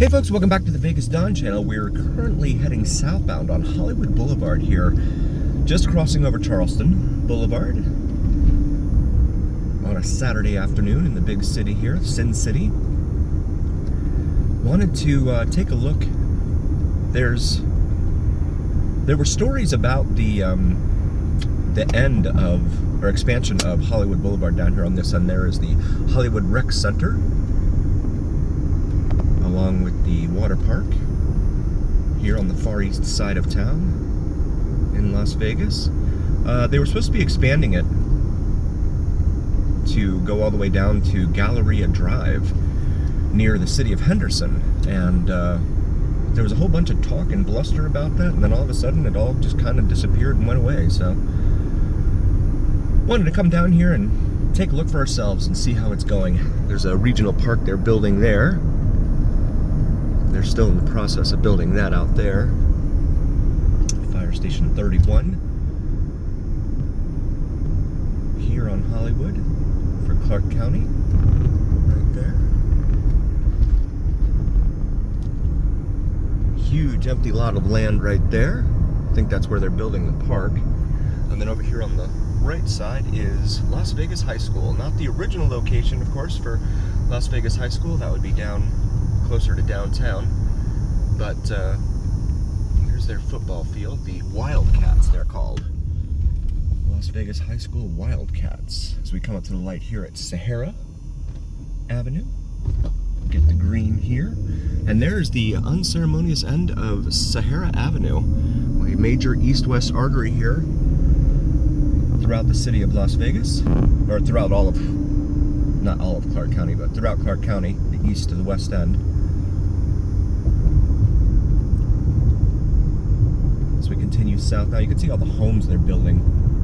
Hey folks, welcome back to the Vegas Dawn channel. We're currently heading southbound on Hollywood Boulevard here, just crossing over Charleston Boulevard on a Saturday afternoon in the big city here, Sin City. Wanted to take a look. There were stories about the end of, or expansion of Hollywood Boulevard down here on this end. There is the Hollywood Rec Center, along with the water park here on the far east side of town in Las Vegas. They were supposed to be expanding it to go all the way down to Galleria Drive near the city of Henderson, and there was a whole bunch of talk and bluster about that, and then all of a sudden it all just kind of disappeared and went away. So wanted to come down here and take a look for ourselves and see how it's going. There's a regional park they're building there. They're still in the process of building that out there. Fire Station 31 here on Hollywood for Clark County, right there. Huge empty lot of land right there. I think that's where they're building the park. And then over here on the right side is Las Vegas High School. Not the original location, of course, for Las Vegas High School. That would be down closer to downtown, but here's their football field, the Wildcats they're called. Las Vegas High School Wildcats. As we come up to the light here at Sahara Avenue, get the green here, and there's the unceremonious end of Sahara Avenue, a major east-west artery here throughout the city of Las Vegas, or throughout all of, not all of Clark County, but throughout Clark County, the east to the west end. We continue south now. You can see all the homes they're building,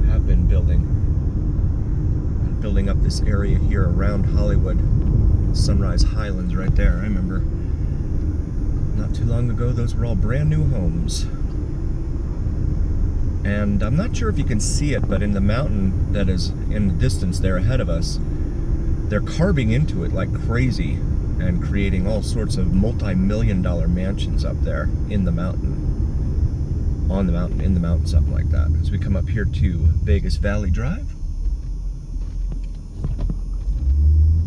have been building, and building up this area here around Hollywood. Sunrise Highlands right there. I remember not too long ago those were all brand new homes. And I'm not sure if you can see it, but in the mountain that is in the distance there ahead of us, they're carving into it like crazy and creating all sorts of multi-million-dollar mansions up there in the mountain. On the mountain, in the mountain, something like that. As we come up here to Vegas Valley Drive,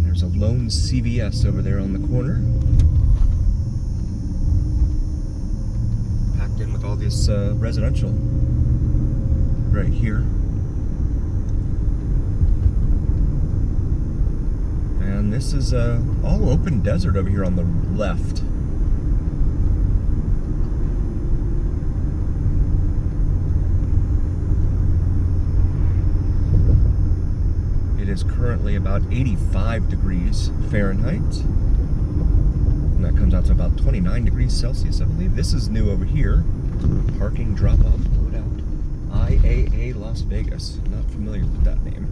there's a lone CVS over there on the corner, packed in with all this residential right here. And this is all open desert over here on the left. Is currently about 85 degrees Fahrenheit, and that comes out to about 29 degrees Celsius, I believe. This is new over here. Parking drop-off loadout. IAA Las Vegas. Not familiar with that name.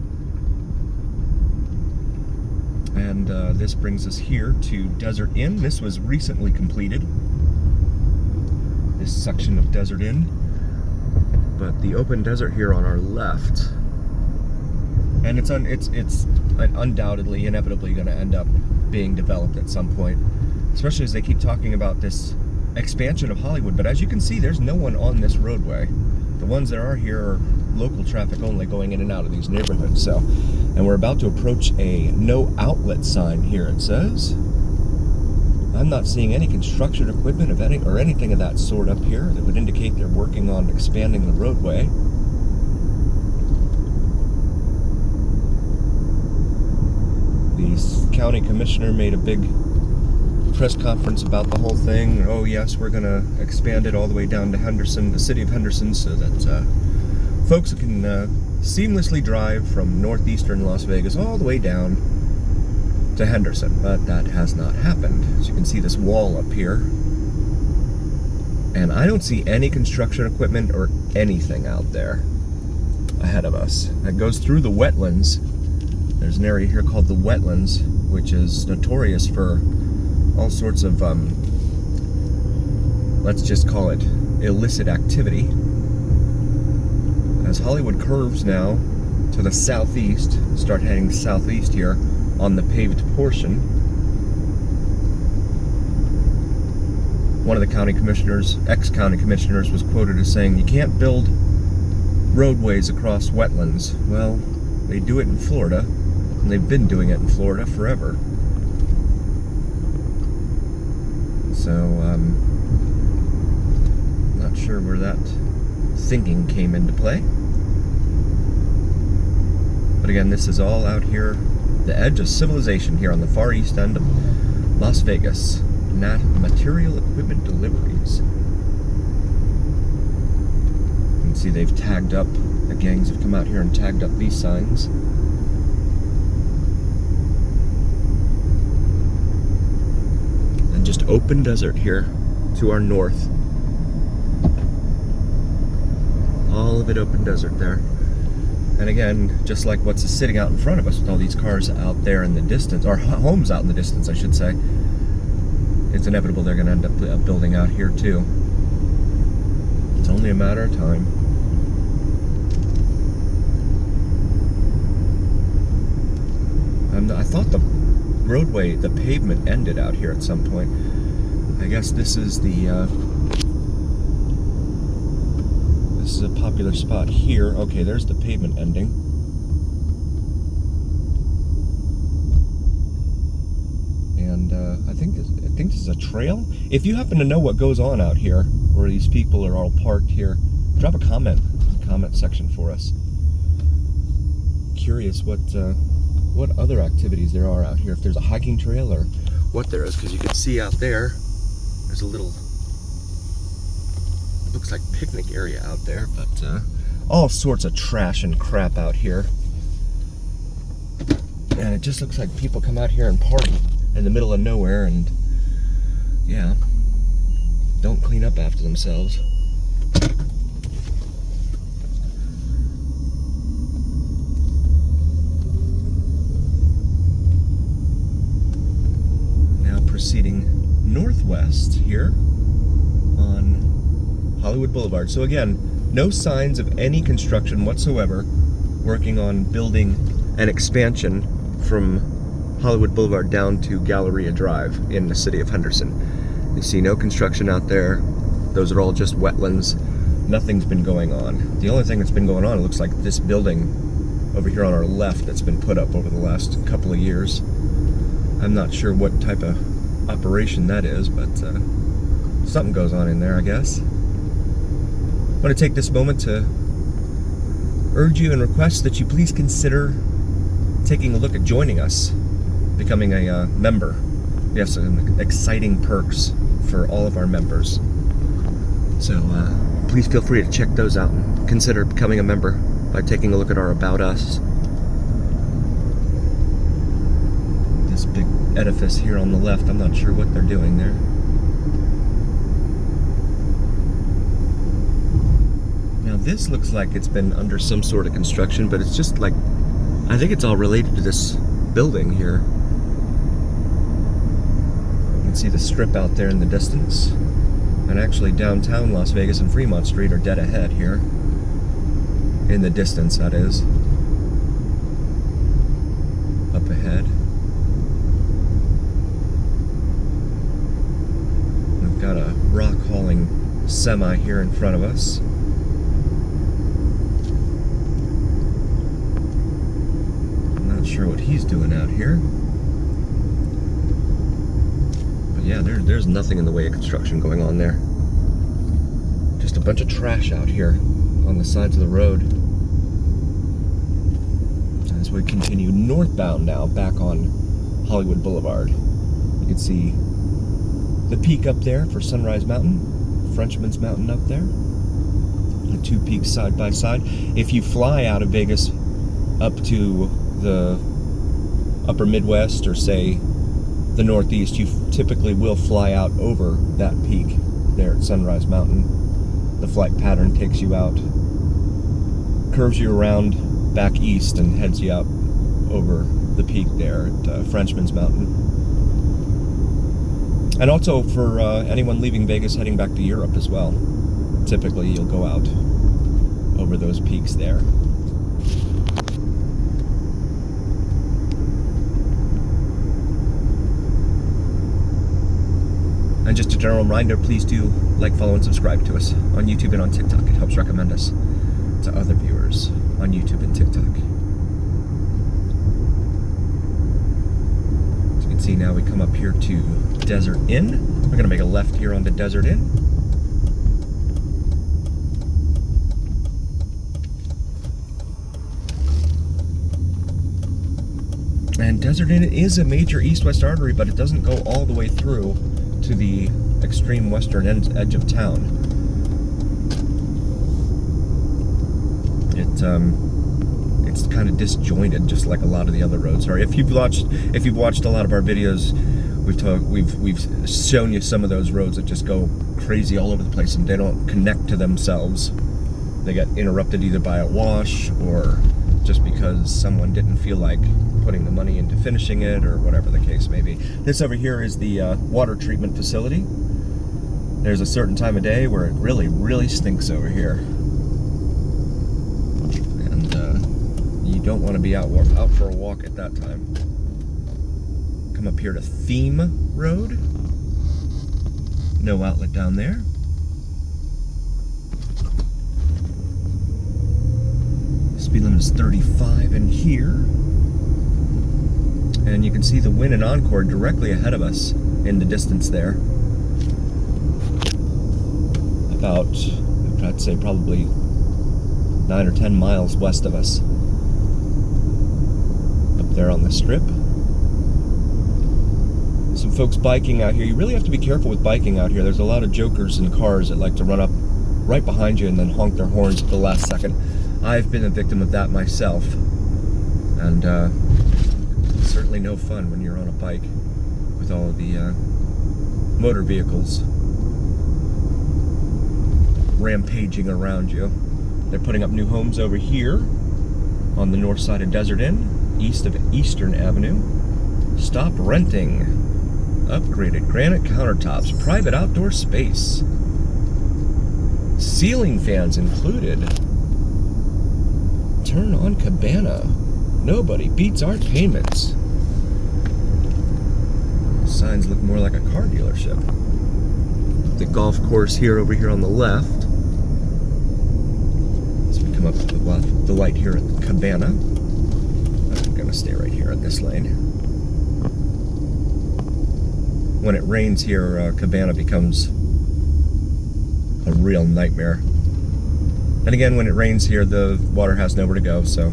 And this brings us here to Desert Inn. This was recently completed, this section of Desert Inn. But the open desert here on our left, and it's undoubtedly, inevitably going to end up being developed at some point, especially as they keep talking about this expansion of Hollywood. But as you can see, there's no one on this roadway. The ones that are here are local traffic only going in and out of these neighborhoods. So, and we're about to approach a no outlet sign here, it says. I'm not seeing any construction equipment of any, or anything of that sort up here that would indicate they're working on expanding the roadway. The county commissioner made a big press conference about the whole thing. Oh yes, we're going to expand it all the way down to Henderson, the city of Henderson, so that folks can seamlessly drive from northeastern Las Vegas all the way down to Henderson. But that has not happened. As you can see, this wall up here, and I don't see any construction equipment or anything out there ahead of us. That goes through the wetlands. There's an area here called the Wetlands, which is notorious for all sorts of, let's just call it illicit activity. As Hollywood curves now to the southeast, start heading southeast here on the paved portion, one of the county commissioners, ex-county commissioners, was quoted as saying, you can't build roadways across wetlands. Well, they do it in Florida, and they've been doing it in Florida forever. So, not sure where that thinking came into play. But again, this is all out here, the edge of civilization here on the far east end of Las Vegas. Not material equipment deliveries. You can see they've tagged up, the gangs have come out here and tagged up these signs. And just open desert here to our north. All of it open desert there. And again, just like what's sitting out in front of us with all these cars out there in the distance, or homes out in the distance, I should say, it's inevitable they're going to end up building out here too. It's only a matter of time. I thought the roadway, the pavement ended out here at some point. I guess this is the this is a popular spot here. Okay, there's the pavement ending. And I think this is a trail. If you happen to know what goes on out here, where these people are all parked here, drop a comment in the comment section for us. Curious what other activities there are out here. If there's a hiking trail or what there is, because you can see out there, there's a little, it looks like picnic area out there, but all sorts of trash and crap out here. And it just looks like people come out here and party in the middle of nowhere and, yeah, don't clean up after themselves. Now proceeding northwest here on Hollywood Boulevard. So again, no signs of any construction whatsoever working on building an expansion from Hollywood Boulevard down to Galleria Drive in the city of Henderson. You see no construction out there. Those are all just wetlands. Nothing's been going on. The only thing that's been going on, it looks like this building over here on our left that's been put up over the last couple of years. I'm not sure what type of operation that is, but something goes on in there, I guess. I want to take this moment to urge you and request that you please consider taking a look at joining us, becoming a member. We have some exciting perks for all of our members. So please feel free to check those out and consider becoming a member by taking a look at our About Us. This big edifice here on the left, I'm not sure what they're doing there. Now this looks like it's been under some sort of construction, but it's just like, I think it's all related to this building here. You can see the strip out there in the distance. And actually downtown Las Vegas and Fremont Street are dead ahead here. In the distance, that is. Up ahead. We've got a rock hauling semi here in front of us. Not sure what he's doing out here. But yeah, there's nothing in the way of construction going on there. Just a bunch of trash out here on the sides of the road. As we continue northbound now, back on Hollywood Boulevard. You can see the peak up there for Sunrise Mountain, Frenchman's Mountain up there. The two peaks side by side. If you fly out of Vegas up to the upper Midwest, or say the Northeast, you typically will fly out over that peak there at Sunrise Mountain. The flight pattern takes you out, curves you around back east, and heads you up over the peak there at Frenchman's Mountain. And also for anyone leaving Vegas heading back to Europe as well. Typically you'll go out over those peaks there. And just a general reminder, please do like, follow, and subscribe to us on YouTube and on TikTok. It helps recommend us to other viewers on YouTube and TikTok. As you can see now, we come up here to Desert Inn. We're going to make a left here onto Desert Inn. And Desert Inn is a major east-west artery, but it doesn't go all the way through to the extreme western edge of town. It's kind of disjointed, just like a lot of the other roads are. If you've watched a lot of our videos, we've shown you some of those roads that just go crazy all over the place, and they don't connect to themselves. They get interrupted either by a wash or just because someone didn't feel like putting the money into finishing it, or whatever the case may be. This over here is the water treatment facility. There's a certain time of day where it really, really stinks over here. And you don't want to be out for a walk at that time. Come up here to Theme Road. No outlet down there. Speed limit is 35 in here. And you can see the Wynn and Encore directly ahead of us in the distance there. About, I'd say probably 9 or 10 miles west of us. Up there on the strip. Some folks biking out here. You really have to be careful with biking out here. There's a lot of jokers in cars that like to run up right behind you and then honk their horns at the last second. I've been a victim of that myself. And certainly no fun when you're on a bike with all of the motor vehicles rampaging around you. They're putting up new homes over here on the north side of Desert Inn, east of Eastern Avenue. Stop renting. Upgraded granite countertops, private outdoor space. Ceiling fans included. Turn on cabana. Nobody beats our payments. Signs look more like a car dealership. The golf course here over here on the left. So we come up to the light here at the cabana. I'm gonna stay right here at this lane. When it rains here, cabana becomes a real nightmare. And again, when it rains here, the water has nowhere to go, so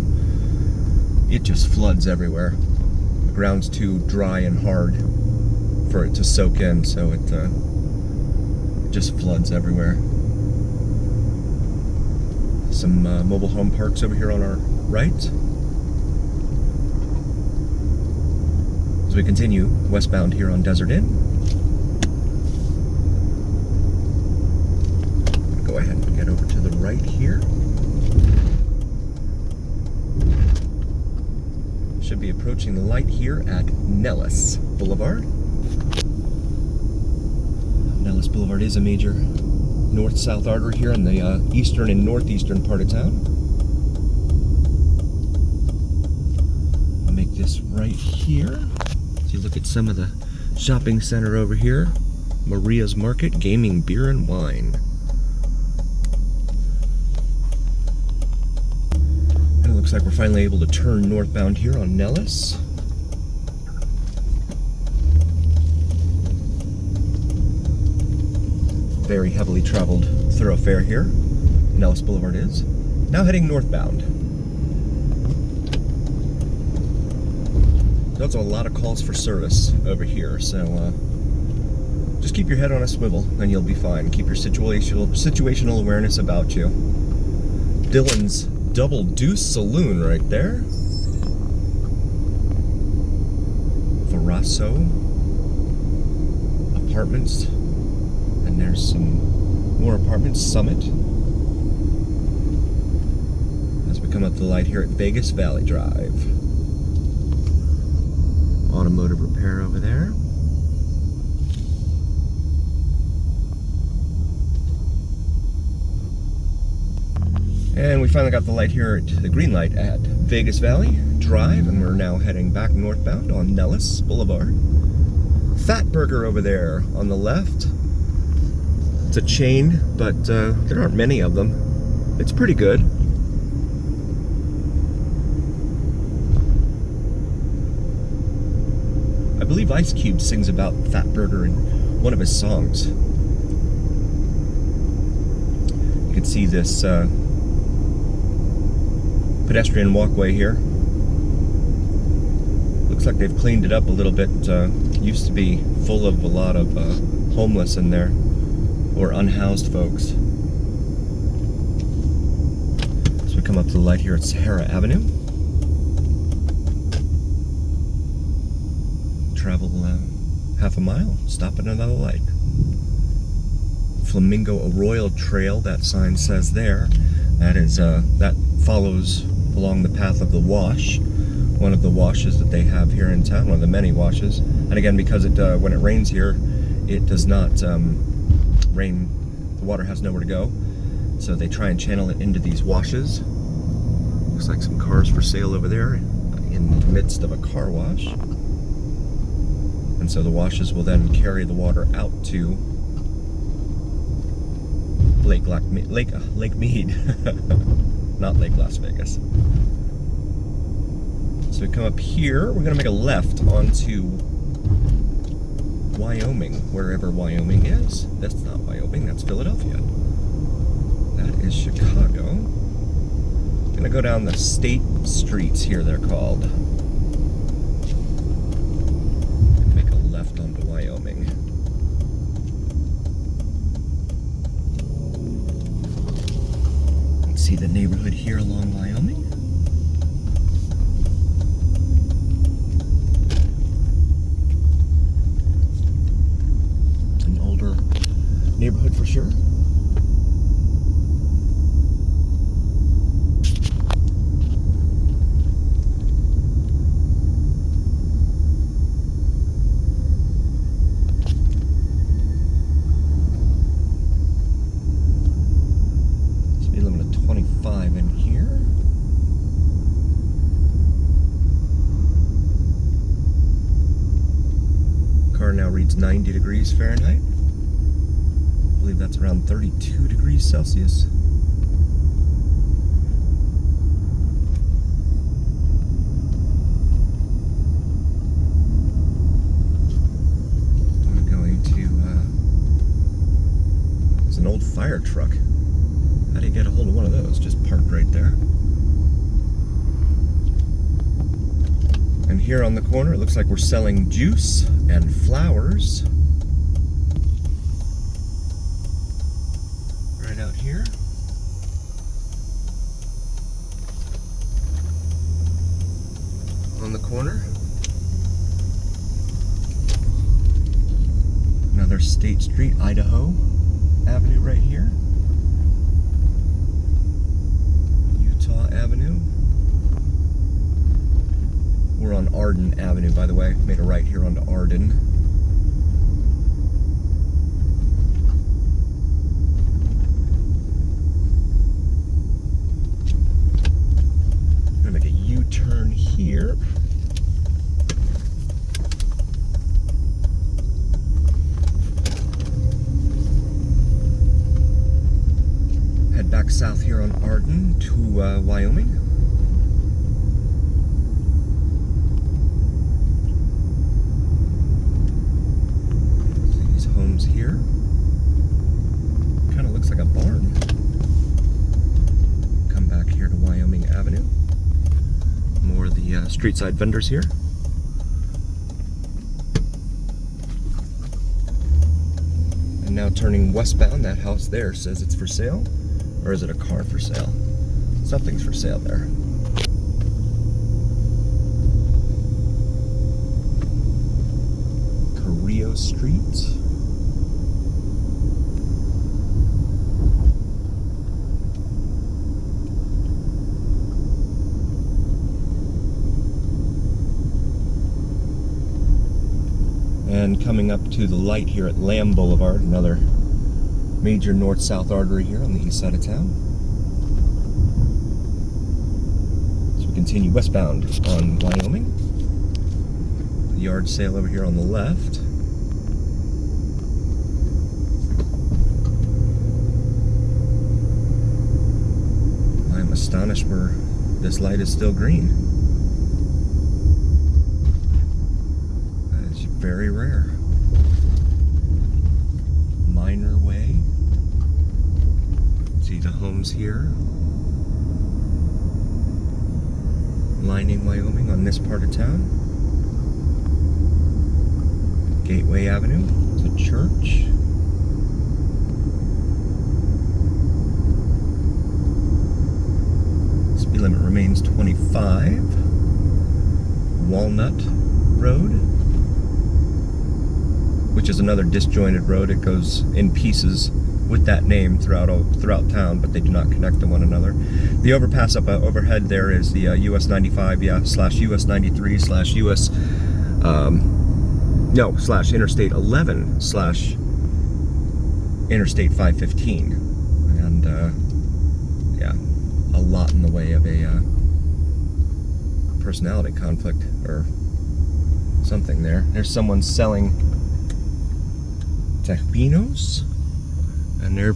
it just floods everywhere. The ground's too dry and hard for it to soak in, so it just floods everywhere. Some mobile home parks over here on our right. As we continue westbound here on Desert Inn. Go ahead and get over to the right here. Should be approaching the light here at Nellis Boulevard. Nellis Boulevard is a major north-south artery here in the eastern and northeastern part of town. I'll make this right here. So you look at some of the shopping center over here. Maria's Market, gaming, beer, and wine. And it looks like we're finally able to turn northbound here on Nellis. Very heavily traveled thoroughfare here. Nellis Boulevard is. Now heading northbound. There's also a lot of calls for service over here, so just keep your head on a swivel and you'll be fine. Keep your situational awareness about you. Dylan's Double Deuce Saloon right there. Verasso Apartments. And there's some more apartments. Summit. As we come up the light here at Vegas Valley Drive. Automotive repair over there. And we finally got the light here at the green light at Vegas Valley Drive, and we're now heading back northbound on Nellis Boulevard. Fat Burger over there on the left. It's a chain, but there aren't many of them. It's pretty good. I believe Ice Cube sings about Fat Burger in one of his songs. You can see this pedestrian walkway here. Looks like they've cleaned it up a little bit. Used to be full of a lot of homeless in there, or unhoused folks. So we come up to the light here at Sahara Avenue. Travel half a mile, stop at another light. Flamingo Arroyo Trail, that sign says there. That is that follows along the path of the wash, one of the washes that they have here in town, one of the many washes. And again, because it when it rains here, it does not rain. The water has nowhere to go, so they try and channel it into these washes. Looks like some cars for sale over there in the midst of a car wash. And so the washes will then carry the water out to Lake Mead, not Lake Las Vegas. So we come up here, we're gonna make a left onto Wyoming, wherever Wyoming is. That's not Wyoming, that's Philadelphia. That is Chicago. Gonna go down the state streets here, they're called. Onto Wyoming. You can see the neighborhood here along Wyoming. An older neighborhood for sure. In here. Car now reads 90 degrees Fahrenheit. I believe that's around 32 degrees Celsius. I'm going to it's an old fire truck. How do you get a hold of one of those? Just parked right there. And here on the corner, it looks like we're selling juice and flowers. Right out here. On the corner. Another State Street, Idaho Avenue right here. Avenue. We're on Arden Avenue, by the way. Made a right here onto Arden. I'm gonna make a U-turn here. Head back south here on Arden to Wyoming. See these homes here. Kind of looks like a barn. Come back here to Wyoming Avenue. More of the street side vendors here. And now turning westbound, that house there says it's for sale. Or is it a car for sale? Something's for sale there. Carrillo Street. And coming up to the light here at Lamb Boulevard, another major north-south artery here on the east side of town. So we continue westbound on Wyoming. The yard sale over here on the left. astonished where this light is still green. That is very rare. Minor way. See the homes here. Lining Wyoming on this part of town. Gateway Avenue. It's a church. Speed limit remains 25. Walnut Road, which is another disjointed road. It goes in pieces with that name throughout town, but they do not connect to one another. The overpass up overhead there is the US 95, slash US 93 slash US slash Interstate 11 slash Interstate 515, and yeah, a lot in the way of a personality conflict or something there. There's someone selling Tejinos, and they're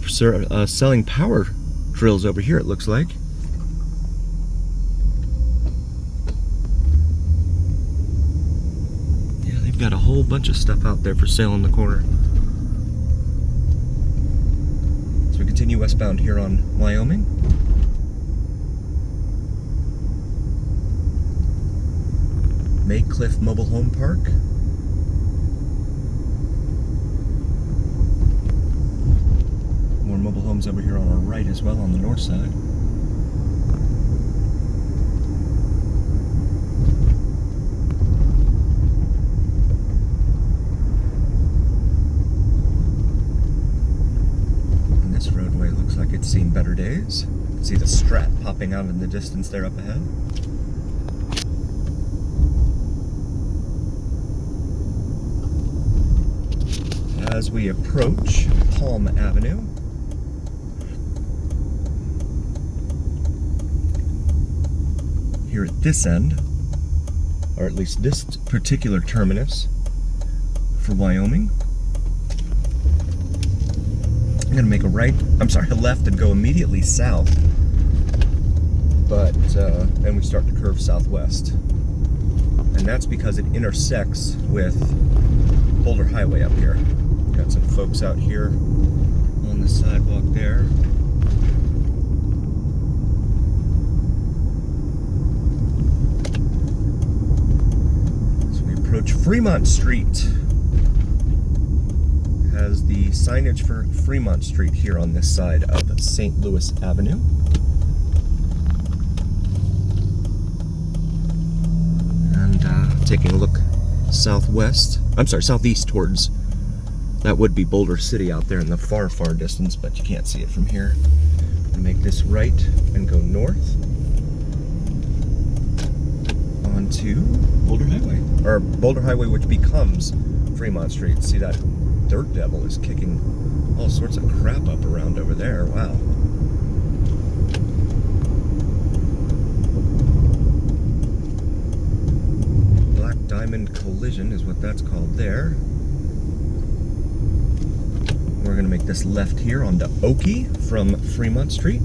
selling power drills over here, it looks like. Yeah, they've got a whole bunch of stuff out there for sale in the corner. So we continue westbound here on Wyoming. Maycliff Mobile Home Park. More mobile homes over here on our right as well, on the north side. And this roadway looks like it's seen better days. You can see the Strat popping out in the distance there up ahead. As we approach Palm Avenue, here at this end, or at least this particular terminus for Wyoming, I'm gonna make a left and go immediately south, but then we start to curve southwest, and that's because it intersects with Boulder Highway up here. Got some folks out here on the sidewalk there. So we approach Fremont Street. It has the signage for Fremont Street here on this side of St. Louis Avenue. And taking a look southeast towards, that would be Boulder City out there in the far, far distance, but you can't see it from here. I'm gonna make this right and go north onto Boulder Highway, or Boulder Highway, which becomes Fremont Street. See, that dirt devil is kicking all sorts of crap up around over there. Wow. Black Diamond Collision is what that's called there. We're going to make this left here onto Oakey from Fremont Street.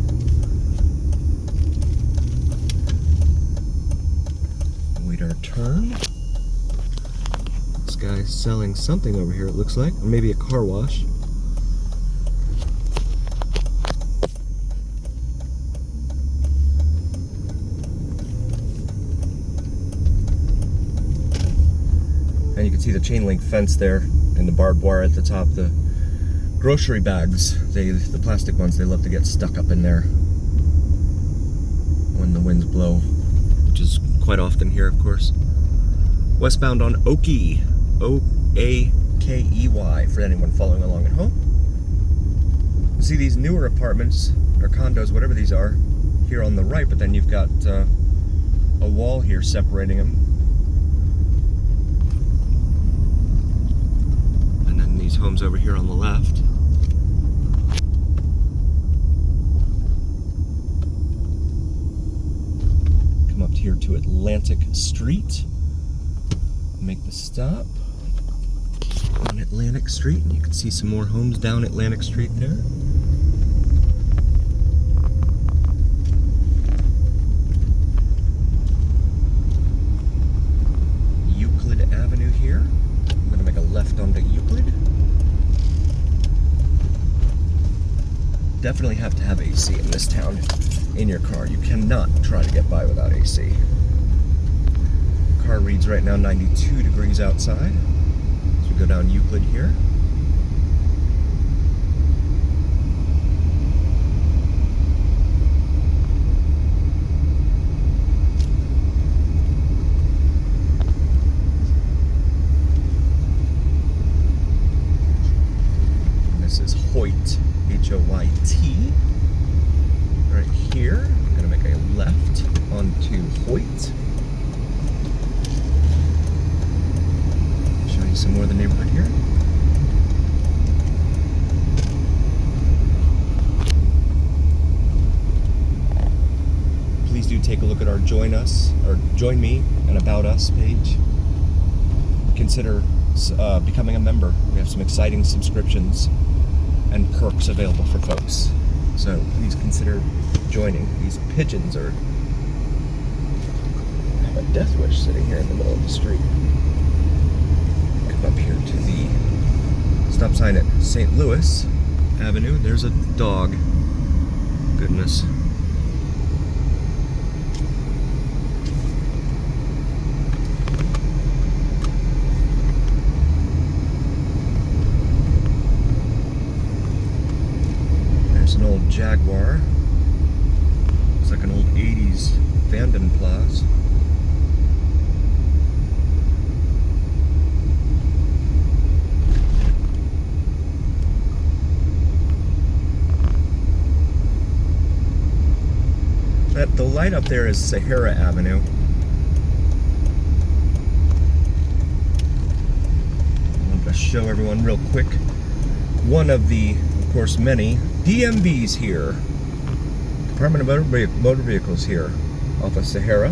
Wait our turn. This guy's selling something over here, it looks like, or maybe a car wash. And you can see the chain link fence there and the barbed wire at the top. The grocery bags, the plastic ones, they love to get stuck up in there when the winds blow, which is quite often here, of course. Westbound on Oakey, O-A-K-E-Y, for anyone following along at home. You see these newer apartments, or condos, whatever these are, here on the right, but then you've got a wall here separating them. And then these homes over here on the left. Come up here to Atlantic Street. Make the stop on Atlantic Street, and you can see some more homes down Atlantic Street there. definitely have to have AC in this town in your car. You cannot try to get by without AC. Car reads right now 92 degrees outside. As we go down Euclid here. This is Hoyt, H-O-Y-T. Right here, I'm gonna make a left onto Hoyt. Show you some more of the neighborhood here. Please do take a look at our Join Us, or Join Me, and About Us page. Consider becoming a member. We have some exciting subscriptions and perks available for folks. So please consider joining. These pigeons are have a death wish sitting here in the middle of the street. Come up here to the stop sign at St. Louis Avenue. There's a dog. Goodness. There's an old Jaguar. It's like an old 80s Vanden Plas. The light up there is Sahara Avenue. I wanted to show everyone real quick one of the, of course, many DMVs here. Department of Motor Vehicles here off of Sahara.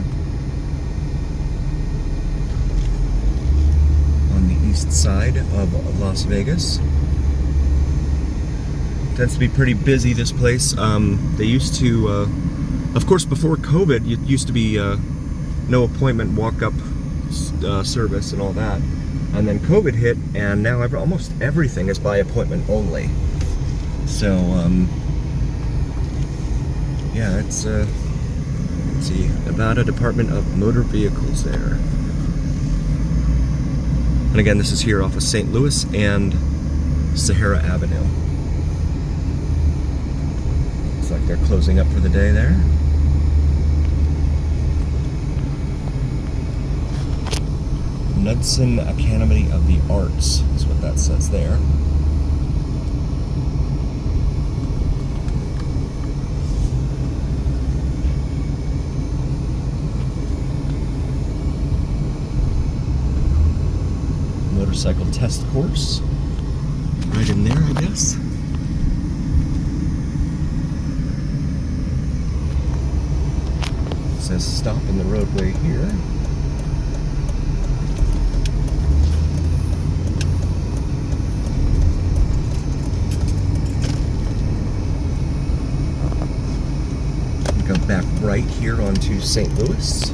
On the east side of Las Vegas. Tends to be pretty busy, this place. They used to, of course, before COVID, it used to be no appointment, walk-up service and all that. And then COVID hit, and now almost everything is by appointment only. So, yeah, it's, let's see, Nevada Department of Motor Vehicles there. And again, this is here off of St. Louis and Sahara Avenue. Looks like they're closing up for the day there. Knudsen Academy of the Arts is what that says there. Motorcycle test course. Right in there, I guess. It says stop in the roadway here. Go back right here onto St. Louis.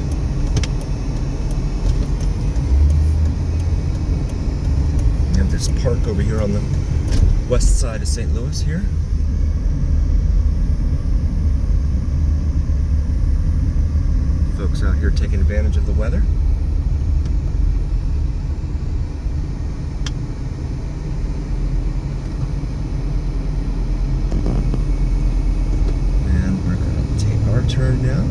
We have this park over here on the west side of St. Louis here. Folks out here taking advantage of the weather. Turn now.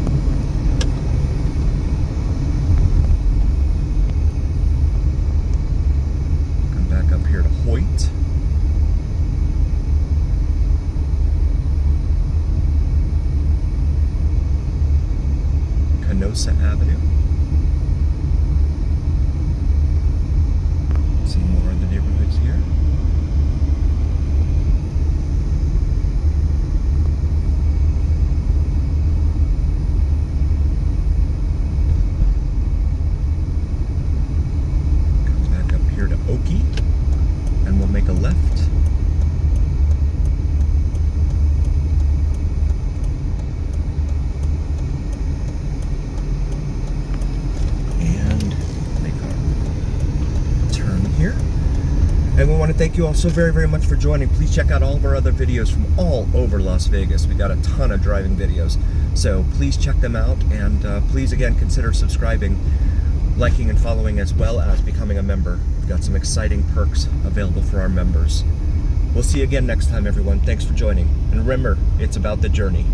Come back up here to Hoyt. Canosa Avenue. And we want to thank you all so very, very much for joining. Please check out all of our other videos from all over Las Vegas. We got a ton of driving videos. So please check them out, and please, again, consider subscribing, liking, and following, as well as becoming a member. We've got some exciting perks available for our members. We'll see you again next time, everyone. Thanks for joining. And remember, it's about the journey.